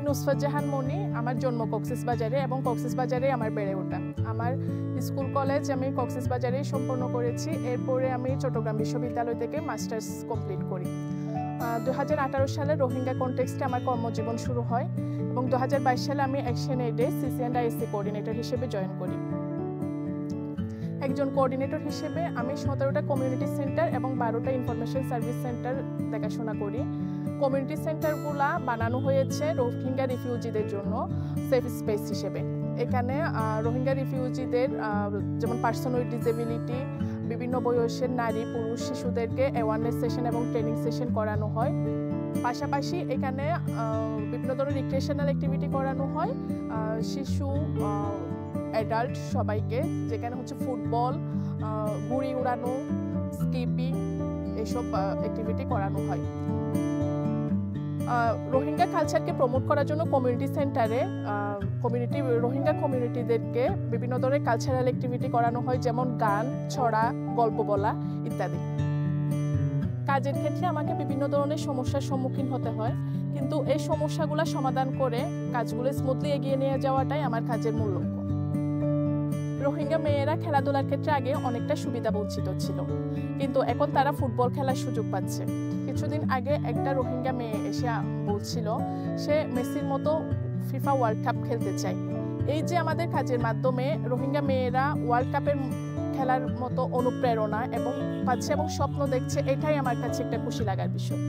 নুসরাত জাহান মনি। আমার জন্ম কক্সবাজারে এবং কক্সবাজারে আমার বেড়ে ওঠা। আমার স্কুল কলেজ আমি কক্সবাজারেই সম্পন্ন করেছি। এরপরে আমি চট্টগ্রাম বিশ্ববিদ্যালয় থেকে মাস্টার্স কমপ্লিট করি। 2018 সালে রোহিঙ্গা কনটেক্সটে আমার কর্মজীবন শুরু হয় এবং 2022 সালে আমি অ্যাকশন এইডে CC&ISC কোঅর্ডিনেটর হিসেবে জয়েন করি। একজন কোঅর্ডিনেটর হিসেবে আমি 17টা কমিউনিটি সেন্টার এবং 12টা ইনফরমেশন সার্ভিস সেন্টার দেখাশোনা করি। কমিউনিটি সেন্টারগুলো বানানো হয়েছে রোহিঙ্গা রিফিউজিদের জন্য সেফ স্পেস হিসেবে। এখানে রোহিঙ্গা রিফিউজিদের যেমন পার্সন উইথ ডিসেবিলিটি, বিভিন্ন বয়সের নারী, পুরুষ, শিশুদেরকে অ্যাওয়ারনেস সেশন এবং ট্রেনিং সেশন করানো হয়। পাশাপাশি এখানে বিভিন্ন ধরনের রিক্রিয়েশনাল অ্যাক্টিভিটি করানো হয় শিশু, অ্যাডাল্ট সবাইকে, যেখানে হচ্ছে ফুটবল, ঘুড়ি উড়ানো, স্কিপিং, এইসব অ্যাক্টিভিটি করানো হয়। রোহিঙ্গা কালচারকে প্রমোট করার জন্য কমিউনিটি সেন্টারে রোহিঙ্গা কমিউনিটিদেরকে বিভিন্ন ধরনের কালচারাল অ্যাক্টিভিটি করানো হয়, যেমন গান, ছড়া, গল্প বলা ইত্যাদি। কাজের ক্ষেত্রে আমাকে বিভিন্ন ধরনের সমস্যার সম্মুখীন হতে হয়, কিন্তু এই সমস্যাগুলো সমাধান করে কাজগুলো স্মুথলি এগিয়ে নিয়ে যাওয়াটাই আমার কাজের মূল লক্ষ্য। রোহিঙ্গা মেয়েরা খেলাধুলার ক্ষেত্রে আগে অনেকটা সুবিধা বঞ্চিত ছিল, কিন্তু এখন তারা ফুটবল খেলার সুযোগ পাচ্ছে। কিছুদিন আগে একটা রোহিঙ্গা মেয়ে এসে বলছিল সে মেসির মতো ফিফা ওয়ার্ল্ড কাপ খেলতে চায়। এই যে আমাদের কাজের মাধ্যমে রোহিঙ্গা মেয়েরা ওয়ার্ল্ড কাপের খেলার মতো অনুপ্রেরণা পাচ্ছে এবং স্বপ্ন দেখছে, এটাই আমার কাছে একটা খুশি লাগার বিষয়।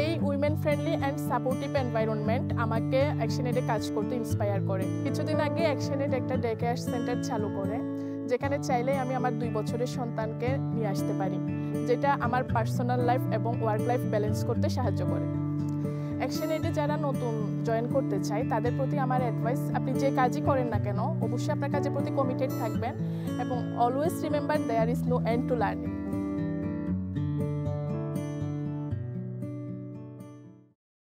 এই women friendly and supportive environment আমাকে অ্যাকশন এইডে কাজ করতে ইন্সপায়ার করে। কিছুদিন আগে অ্যাকশন এইড একটা ডে কেয়ার সেন্টার চালু করে, যেখানে চাইলেই আমি আমার 2 বছরের সন্তানকে নিয়ে আসতে পারি, যেটা আমার পার্সোনাল লাইফ এবং ওয়ার্ক লাইফ ব্যালেন্স করতে সাহায্য করে। অ্যাকশন এইডে যারা নতুন জয়েন করতে চায় তাদের প্রতি আমার অ্যাডভাইস, আপনি যে কাজই করেন না কেন অবশ্যই আপনার কাজের প্রতি কমিটেড থাকবেন এবং always remember there is no end to learning.